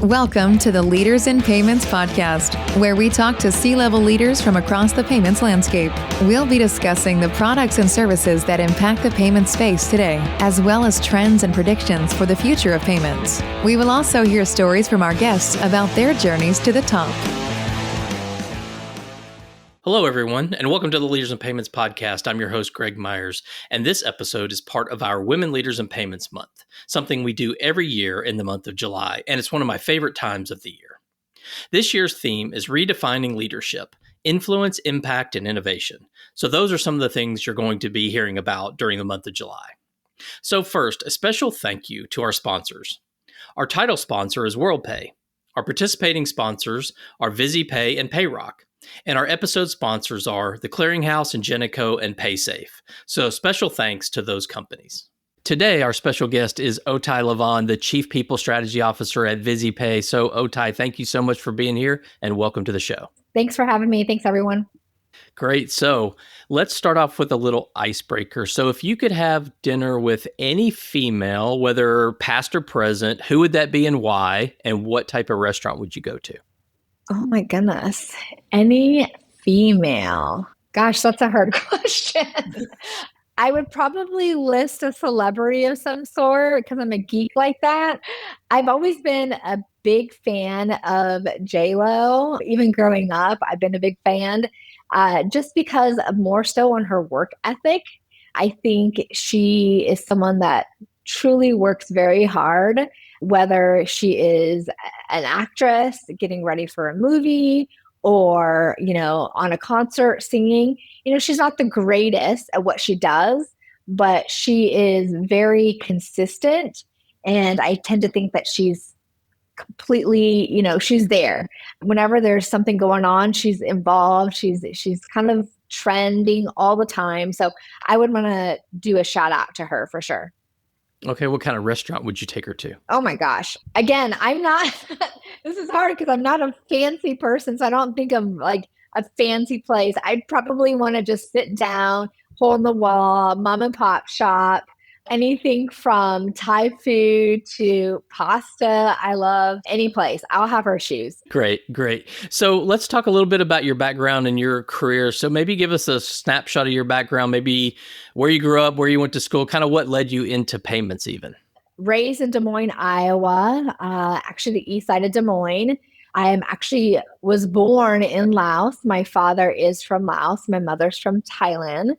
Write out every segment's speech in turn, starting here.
Welcome to the Leaders in Payments podcast, where we talk to C-level leaders from across the payments landscape. We'll be discussing the products and services that impact the payment space today, as well as trends and predictions for the future of payments. We will also hear stories from our guests about their journeys to the top. Hello, everyone, and welcome to the Leaders in Payments podcast. I'm your host, Greg Myers, and this episode is part of our Women Leaders in Payments Month, something we do every year in the month of July, and it's one of my favorite times of the year. This year's theme is redefining leadership, influence, impact, and innovation. So those are some of the things you're going to be hearing about during the month of July. So first, a special thank you to our sponsors. Our title sponsor is WorldPay. Our participating sponsors are VizyPay and PayRock. And our episode sponsors are The Clearinghouse, Ingenico, and PaySafe. So special thanks to those companies. Today, our special guest is Outhay Lovan, the Chief People Strategy Officer at VizyPay. So Outhay, thank you so much for being here and welcome to the show. Thanks for having me. Thanks, everyone. Great. So let's start off with a little icebreaker. So if you could have dinner with any female, whether past or present, who would that be and why? And what type of restaurant would you go to? Oh my goodness. Any female? Gosh, that's a hard question. I would probably list a celebrity of some sort because I'm a geek like that. I've always been a big fan of J-Lo. Even growing up, I've been a big fan just because of more so on her work ethic. I think she is someone that truly works very hard, whether she is an actress getting ready for a movie or, on a concert singing. She's not the greatest at what she does, but she is very consistent. And I tend to think that she's completely, she's there. Whenever there's something going on, she's involved. She's kind of trending all the time. So I would want to do a shout out to her for sure. Okay, what kind of restaurant would you take her to? Oh my gosh. Again, I'm not, this is hard because I'm not a fancy person. So I don't think I'm like a fancy place. I'd probably want to just sit down, hole in the wall, mom and pop shop, anything from Thai food to pasta. I love any place. I'll have her shoes. Great. So let's talk a little bit about your background and your career. So maybe give us a snapshot of your background, maybe where you grew up, where you went to school, kind of what led you into payments even. Raised in Des Moines, Iowa, actually the east side of Des Moines. I was born in Laos. My father is from Laos. My mother's from Thailand.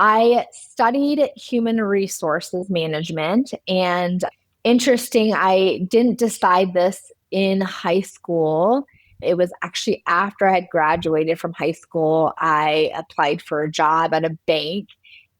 I studied human resources management, and interesting, I didn't decide this in high school. It was actually after I had graduated from high school, I applied for a job at a bank,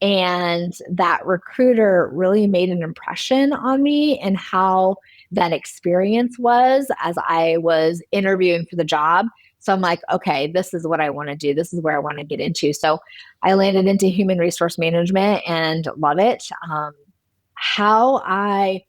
and that recruiter really made an impression on me and how that experience was as I was interviewing for the job. So I'm like, okay, this is what I want to do. This is where I want to get into. So I landed into human resource management and love it. How I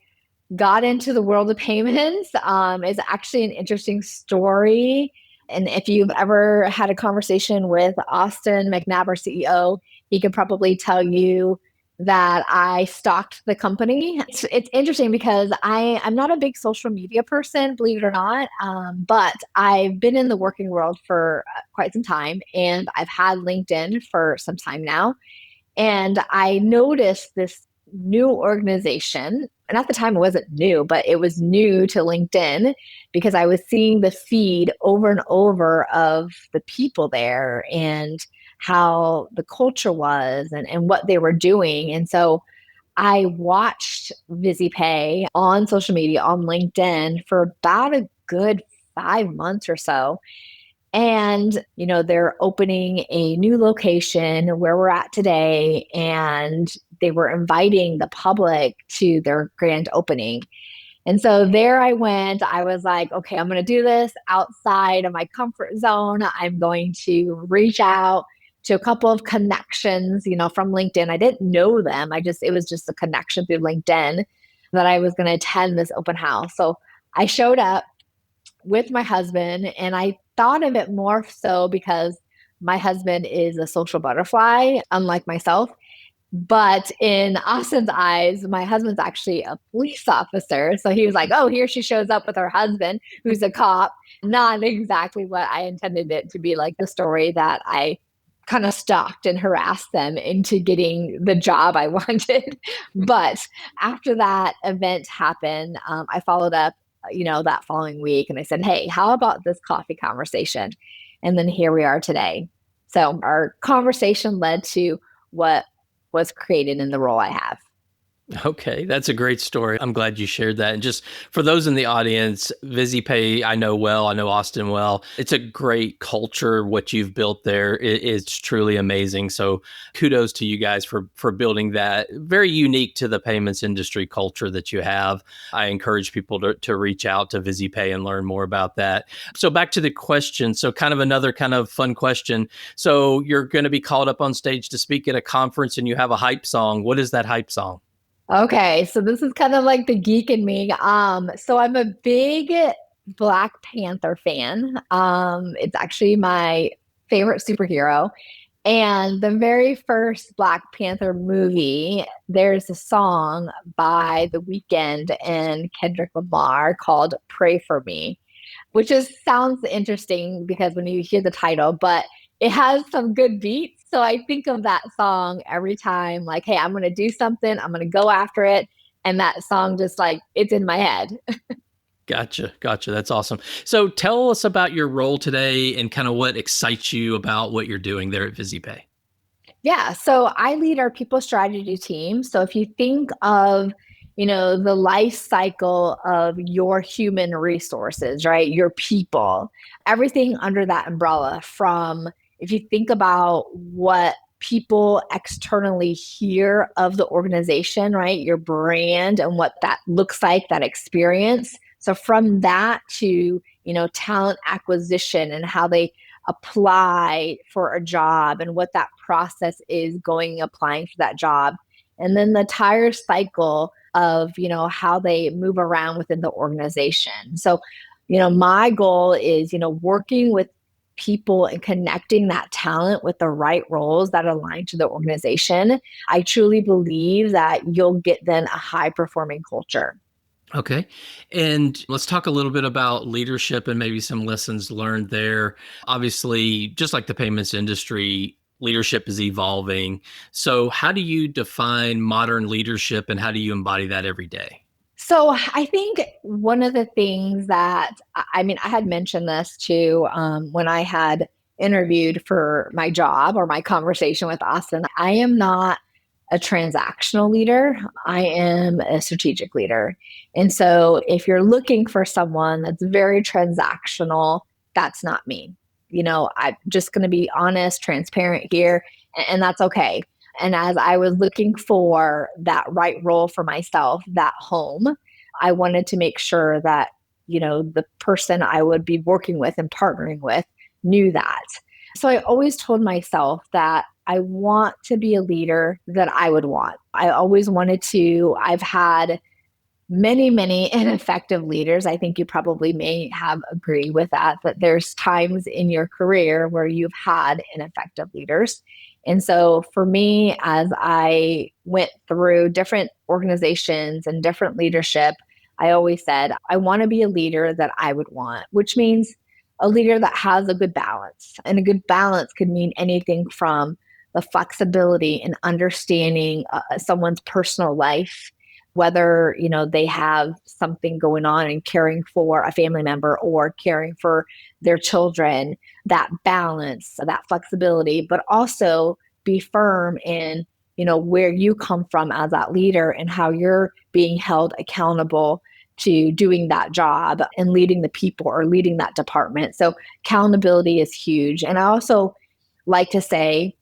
got into the world of payments is actually an interesting story. And if you've ever had a conversation with Austin McNabb, our CEO, he could probably tell you that I stalked the company. It's interesting because I'm not a big social media person, believe it or not, but I've been in the working world for quite some time, and I've had LinkedIn for some time now. And I noticed this new organization, and at the time it wasn't new, but it was new to LinkedIn because I was seeing the feed over and over of the people there and how the culture was and what they were doing. And so I watched VizyPay on social media, on LinkedIn for about a good 5 months or so. And, they're opening a new location where we're at today, and they were inviting the public to their grand opening. And so there I went. I was like, okay, I'm going to do this outside of my comfort zone. I'm going to reach out to a couple of connections, from LinkedIn. I didn't know them. It was just a connection through LinkedIn that I was going to attend this open house. So I showed up with my husband, and I thought of it more so because my husband is a social butterfly, unlike myself. But in Austin's eyes, my husband's actually a police officer. So he was like, oh, here she shows up with her husband, who's a cop. Not exactly what I intended it to be, like the story that I kind of stalked and harassed them into getting the job I wanted. But after that event happened, I followed up, that following week and I said, hey, how about this coffee conversation? And then here we are today. So our conversation led to what was created in the role I have. Okay, that's a great story. I'm glad you shared that. And just for those in the audience, VizyPay, I know well, I know Austin well. It's a great culture, what you've built there. It's truly amazing. So kudos to you guys for building that very unique to the payments industry culture that you have. I encourage people to reach out to VizyPay and learn more about that. So back to the question. So kind of another kind of fun question. So you're going to be called up on stage to speak at a conference and you have a hype song. What is that hype song? Okay, so this is kind of like the geek in me. So I'm a big Black Panther fan. It's actually my favorite superhero. And the very first Black Panther movie, there's a song by The Weeknd and Kendrick Lamar called Pray For Me, which just sounds interesting because when you hear the title, but it has some good beats. So I think of that song every time, like, hey, I'm going to do something, I'm going to go after it. And that song just like, it's in my head. Gotcha. That's awesome. So tell us about your role today and kind of what excites you about what you're doing there at VizyPay. Yeah. So I lead our people strategy team. So if you think of, the life cycle of your human resources, right? Your people, everything under that umbrella from, if you think about what people externally hear of the organization, right? Your brand and what that looks like, that experience. So from that to, talent acquisition and how they apply for a job and what that process is going applying for that job, and then the entire cycle of how they move around within the organization. So my goal is working with people and connecting that talent with the right roles that align to the organization. I truly believe that you'll get then a high performing culture. Okay. And let's talk a little bit about leadership and maybe some lessons learned there. Obviously, just like the payments industry, leadership is evolving. So, how do you define modern leadership and how do you embody that every day? So I think one of the things that, I mean, I had mentioned this too when I had interviewed for my job or my conversation with Austin. I am not a transactional leader. I am a strategic leader. And so if you're looking for someone that's very transactional, that's not me. I'm just going to be honest, transparent here, and that's okay. And as I was looking for that right role for myself, that home, I wanted to make sure that, the person I would be working with and partnering with knew that. So I always told myself that I want to be a leader that I would want. I always wanted to. I've had many, many ineffective leaders. I think you probably may have agreed with that there's times in your career where you've had ineffective leaders. And so for me, as I went through different organizations and different leadership, I always said, I want to be a leader that I would want, which means a leader that has a good balance. And a good balance could mean anything from the flexibility and understanding someone's personal life, whether they have something going on and caring for a family member or caring for their children, that balance, that flexibility, but also be firm in where you come from as that leader and how you're being held accountable to doing that job and leading the people or leading that department. So accountability is huge. And I also like to say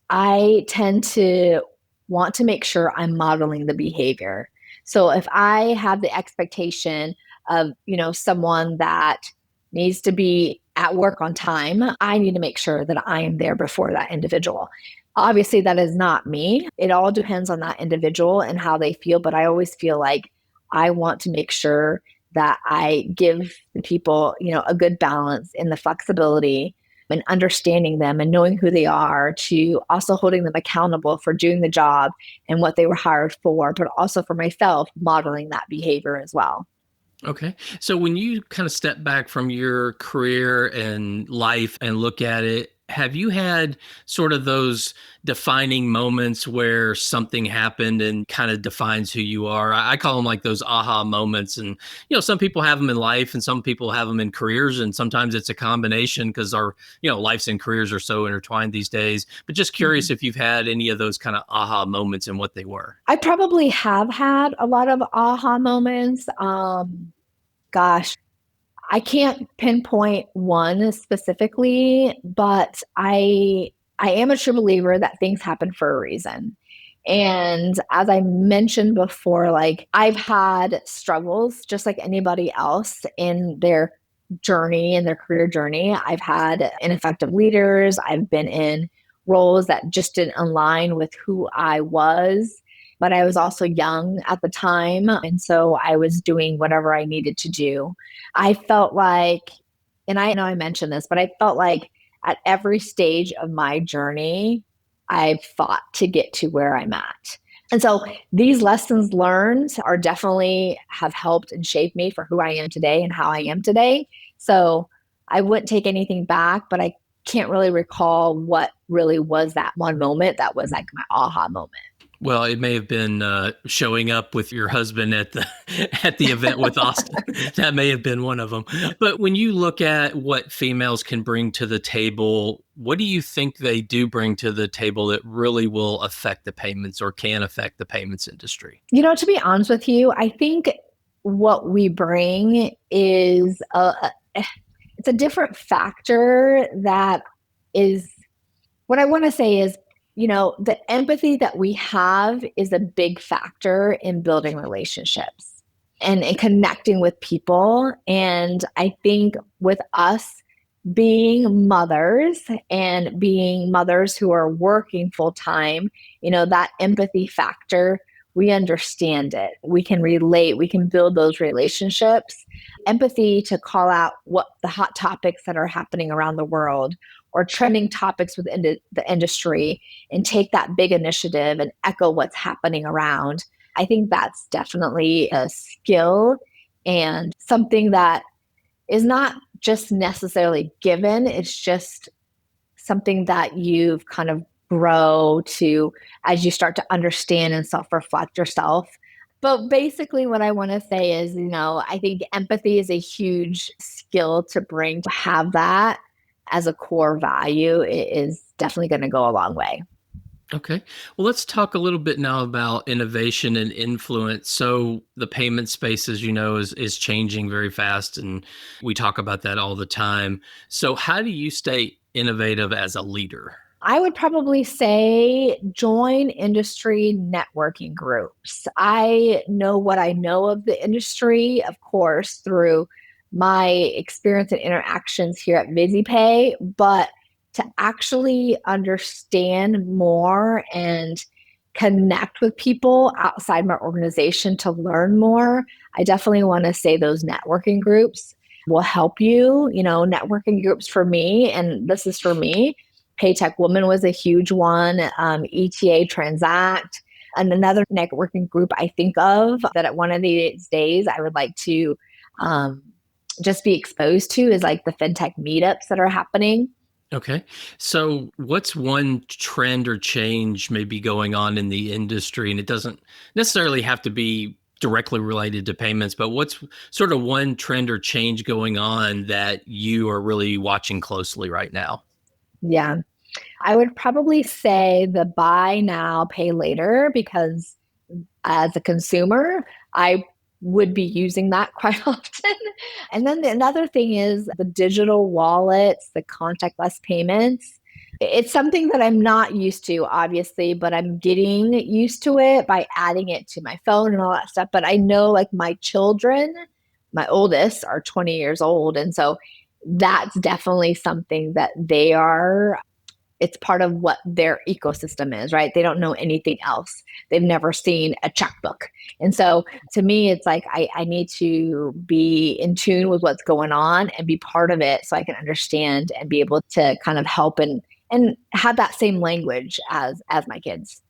I tend to want to make sure I'm modeling the behavior. So if I have the expectation of, someone that needs to be at work on time, I need to make sure that I am there before that individual. Obviously, that is not me. It all depends on that individual and how they feel. But I always feel like I want to make sure that I give the people, a good balance in the flexibility, and understanding them and knowing who they are, to also holding them accountable for doing the job and what they were hired for, but also for myself, modeling that behavior as well. Okay. So when you kind of step back from your career and life and look at it, have you had sort of those defining moments where something happened and kind of defines who you are? I call them like those aha moments. And, some people have them in life and some people have them in careers. And sometimes it's a combination because our, lives and careers are so intertwined these days. But just curious if you've had any of those kind of aha moments and what they were. I probably have had a lot of aha moments. Gosh, I can't pinpoint one specifically, but I am a true believer that things happen for a reason. And as I mentioned before, like I've had struggles just like anybody else in their journey, in their career journey. I've had ineffective leaders. I've been in roles that just didn't align with who I was. But I was also young at the time. And so I was doing whatever I needed to do. I felt like, and I know I mentioned this, but I felt like at every stage of my journey, I've fought to get to where I'm at. And so these lessons learned are definitely have helped and shaped me for who I am today and how I am today. So I wouldn't take anything back, but I can't really recall what really was that one moment that was like my aha moment. Well, it may have been showing up with your husband at the event with Austin. That may have been one of them. But when you look at what females can bring to the table, what do you think they do bring to the table that really will affect the payments or can affect the payments industry? To be honest with you, I think what we bring is it's a different factor that is what I want to say is the empathy that we have is a big factor in building relationships and in connecting with people. And I think with us being mothers and being mothers who are working full time, that empathy factor, we understand it. We can relate, we can build those relationships. Empathy to call out what the hot topics that are happening around the world or trending topics within the industry and take that big initiative and echo what's happening around. I think that's definitely a skill and something that is not just necessarily given. It's just something that you've kind of grow to as you start to understand and self-reflect yourself. But basically what I want to say is, I think empathy is a huge skill to bring. To have that as a core value, it is definitely going to go a long way. Okay. Well, let's talk a little bit now about innovation and influence. So the payment space, as you know, is changing very fast, and we talk about that all the time. So how do you stay innovative as a leader? I would probably say join industry networking groups. I know what I know of the industry, of course, through my experience and interactions here at VizyPay, but to actually understand more and connect with people outside my organization to learn more, I definitely want to say those networking groups will help you. Networking groups for me, and this is for me, Paytech Woman was a huge one, ETA Transact, and another networking group I think of that at one of these days I would like to just be exposed to is like the fintech meetups that are happening. Okay. So what's one trend or change maybe going on in the industry? And it doesn't necessarily have to be directly related to payments, but what's sort of one trend or change going on that you are really watching closely right now? Yeah. I would probably say the buy now, pay later, because as a consumer, I would be using that quite often. And then another thing is the digital wallets, the contactless payments. It's something that I'm not used to, obviously, but I'm getting used to it by adding it to my phone and all that stuff. But I know like my children, my oldest are 20 years old. And so that's definitely something that they are it's part of what their ecosystem is, right? They don't know anything else. They've never seen a checkbook. And so to me, it's like I need to be in tune with what's going on and be part of it so I can understand and be able to kind of help and have that same language as my kids.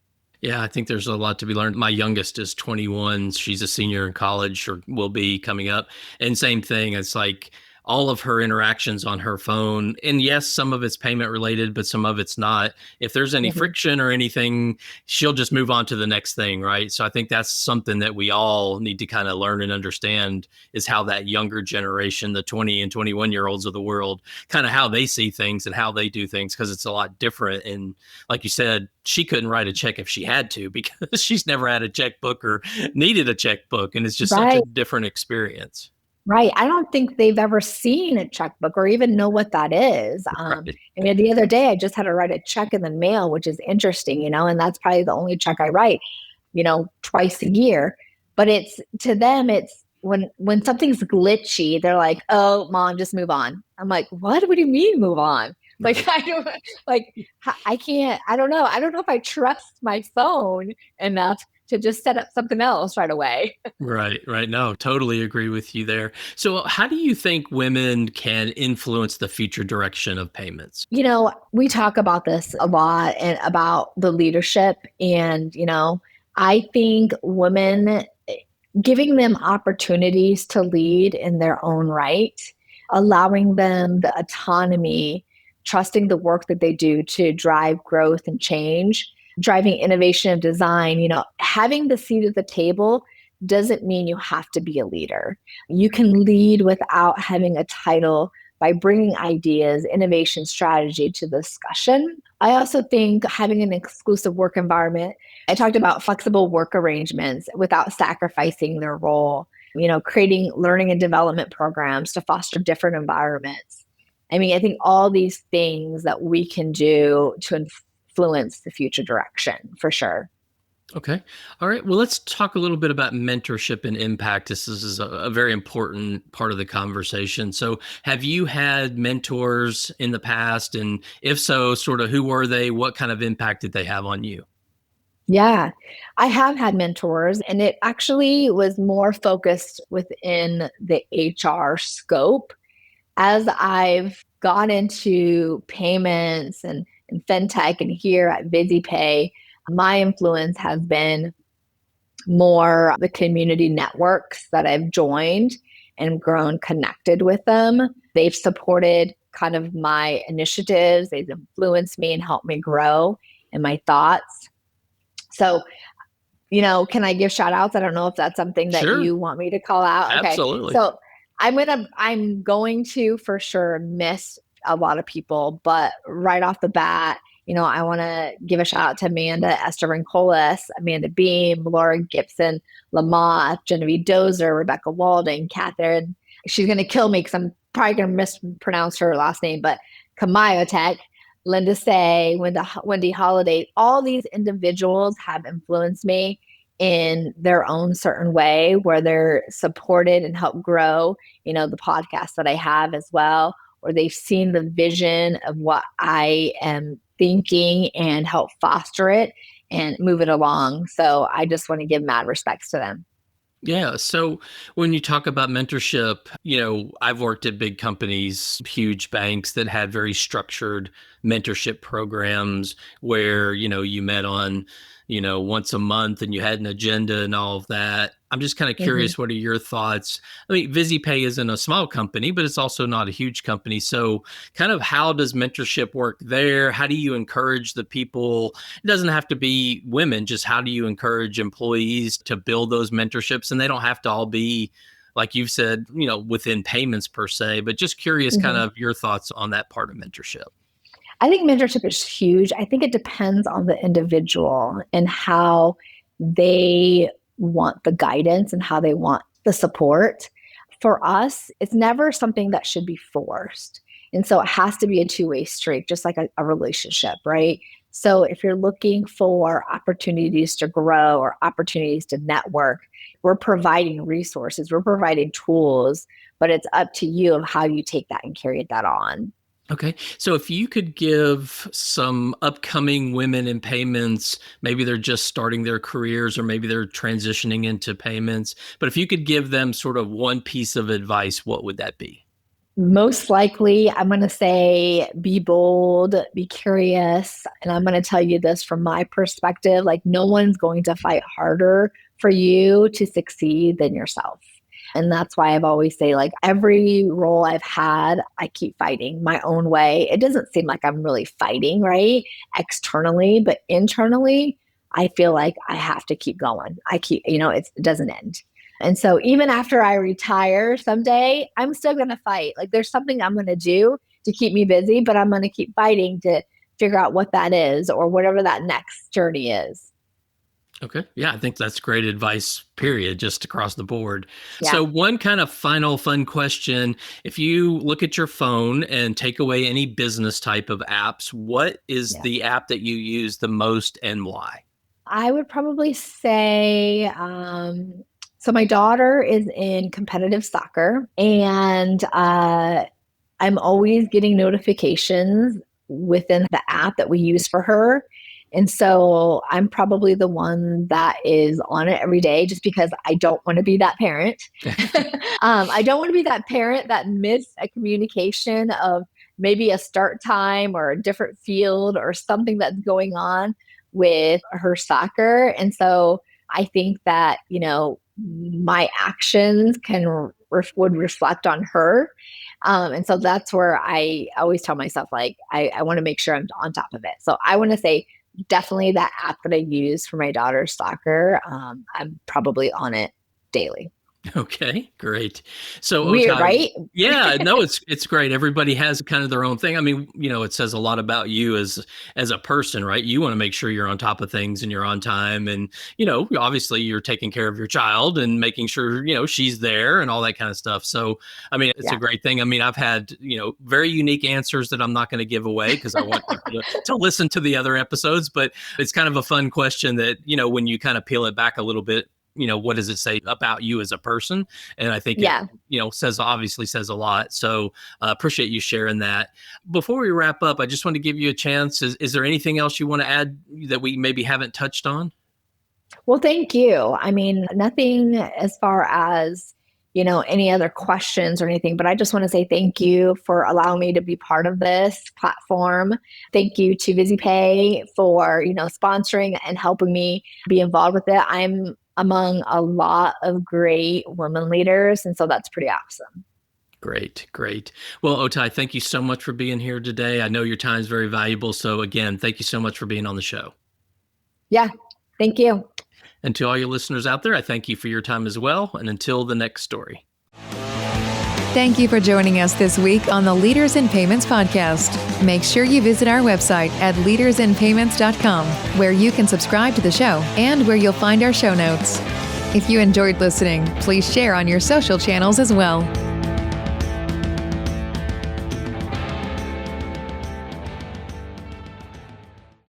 Yeah, I think there's a lot to be learned. My youngest is 21. She's a senior in college or will be coming up. And same thing. It's like all of her interactions on her phone. And yes, some of it's payment related, but some of it's not. If there's any Mhm. friction or anything, she'll just move on to the next thing, right? So I think that's something that we all need to kind of learn and understand is how that younger generation, the 20 and 21-year-olds of the world, kind of how they see things and how they do things, because it's a lot different. And like you said, she couldn't write a check if she had to because she's never had a checkbook or needed a checkbook. And it's just such a Right. different experience. Right. I don't think they've ever seen a checkbook or even know what that is. Right. I mean, the other day I just had to write a check in the mail, which is interesting, and that's probably the only check I write, twice a year. But it's to them, it's when something's glitchy, they're like, "Oh, mom, just move on." I'm like, "What? What do you mean move on?" Like Right. I don't like I can't. I don't know. I don't know if I trust my phone enough to just set up something else right away. Right, right. No, totally agree with you there. So, how do you think women can influence the future direction of payments? We talk about this a lot and about the leadership. And, I think women, giving them opportunities to lead in their own right, allowing them the autonomy, trusting the work that they do to drive growth and change, driving innovation and design, having the seat at the table doesn't mean you have to be a leader. You can lead without having a title by bringing ideas, innovation, strategy to the discussion. I also think having an exclusive work environment, I talked about flexible work arrangements without sacrificing their role, creating learning and development programs to foster different environments. I mean, I think all these things that we can do to influence the future direction for sure. Okay. All right. Well, let's talk a little bit about mentorship and impact. This is a very important part of the conversation. So, have you had mentors in the past? And if so, sort of who were they? What kind of impact did they have on you? Yeah, I have had mentors, and it actually was more focused within the HR scope. As I've gone into payments and fintech and here at VizyPay, my influence has been more the community networks that I've joined and grown connected with them. They've supported kind of my initiatives, they've influenced me and helped me grow in my thoughts. So, can I give shout outs? I don't know if that's something that Sure. you want me to call out. Okay. Absolutely. So I'm going to for sure miss a lot of people, but right off the bat, I want to give a shout out to Amanda Esther Rincolas, Amanda Beam, Laura Gibson, Lamont, Genevieve Dozer, Rebecca Walden, Catherine. She's going to kill me because I'm probably going to mispronounce her last name, but Kamayotek, Linda Say, Wendy Holiday, all these individuals have influenced me in their own certain way where they're supported and help grow, the podcast that I have as well, or they've seen the vision of what I am thinking and help foster it and move it along. So I just want to give mad respects to them. Yeah. So when you talk about mentorship, I've worked at big companies, huge banks that had very structured mentorship programs where, you met on, once a month and you had an agenda and all of that. I'm just kind of Mhm. curious, what are your thoughts? I mean, VizyPay isn't a small company, but it's also not a huge company. So kind of how does mentorship work there? How do you encourage the people? It doesn't have to be women, just how do you encourage employees to build those mentorships? And they don't have to all be, like you've said, within payments per se, but just curious kind Mhm. of your thoughts on that part of mentorship. I think mentorship is huge. I think it depends on the individual and how they want the guidance and how they want the support. For us, it's never something that should be forced. And so it has to be a two-way street, just like a relationship, right? So if you're looking for opportunities to grow or opportunities to network, we're providing resources, we're providing tools, but it's up to you of how you take that and carry that on. Okay. So if you could give some upcoming women in payments, maybe they're just starting their careers or maybe they're transitioning into payments, but if you could give them sort of one piece of advice, what would that be? Most likely, I'm going to say be bold, be curious. And I'm going to tell you this from my perspective, like no one's going to fight harder for you to succeed than yourself. And that's why I've always say like every role I've had, I keep fighting my own way. It doesn't seem like I'm really fighting, right? Externally, but internally, I feel like I have to keep going. It doesn't end. And so even after I retire someday, I'm still going to fight. Like there's something I'm going to do to keep me busy, but I'm going to keep fighting to figure out what that is or whatever that next journey is. Okay. Yeah, I think that's great advice, period, just across the board. Yeah. So one kind of final fun question. If you look at your phone and take away any business type of apps, what is the app that you use the most and why? I would probably say, so my daughter is in competitive soccer and I'm always getting notifications within the app that we use for her. And so I'm probably the one that is on it every day just because I don't want to be that parent. I don't want to be that parent that missed a communication of maybe a start time or a different field or something that's going on with her soccer. And so I think that, my actions would reflect on her. And so that's where I always tell myself, like, I want to make sure I'm on top of it. So I want to say definitely that app that I use for my daughter's soccer. I'm probably on it daily. Okay, great. So Weird, Outhay, right? yeah, no, it's great. Everybody has kind of their own thing. I mean, it says a lot about you as a person, right? You want to make sure you're on top of things and you're on time, and obviously you're taking care of your child and making sure she's there and all that kind of stuff. So, I mean, it's a great thing. I mean, I've had very unique answers that I'm not going to give away because I want people to listen to the other episodes. But it's kind of a fun question that when you kind of peel it back a little bit. What does it say about you as a person? And I think it says a lot. So appreciate you sharing that. Before we wrap up, I just want to give you a chance. Is there anything else you want to add that we maybe haven't touched on? Well, thank you. I mean, nothing as far as, any other questions or anything, but I just want to say thank you for allowing me to be part of this platform. Thank you to VizyPay for, sponsoring and helping me be involved with it. I'm among a lot of great women leaders. And so that's pretty awesome. Great. Well, Outhay, thank you so much for being here today. I know your time is very valuable. So again, thank you so much for being on the show. Yeah, thank you. And to all your listeners out there, I thank you for your time as well. And until the next story. Thank you for joining us this week on the Leaders in Payments podcast. Make sure you visit our website at leadersinpayments.com, where you can subscribe to the show and where you'll find our show notes. If you enjoyed listening, please share on your social channels as well.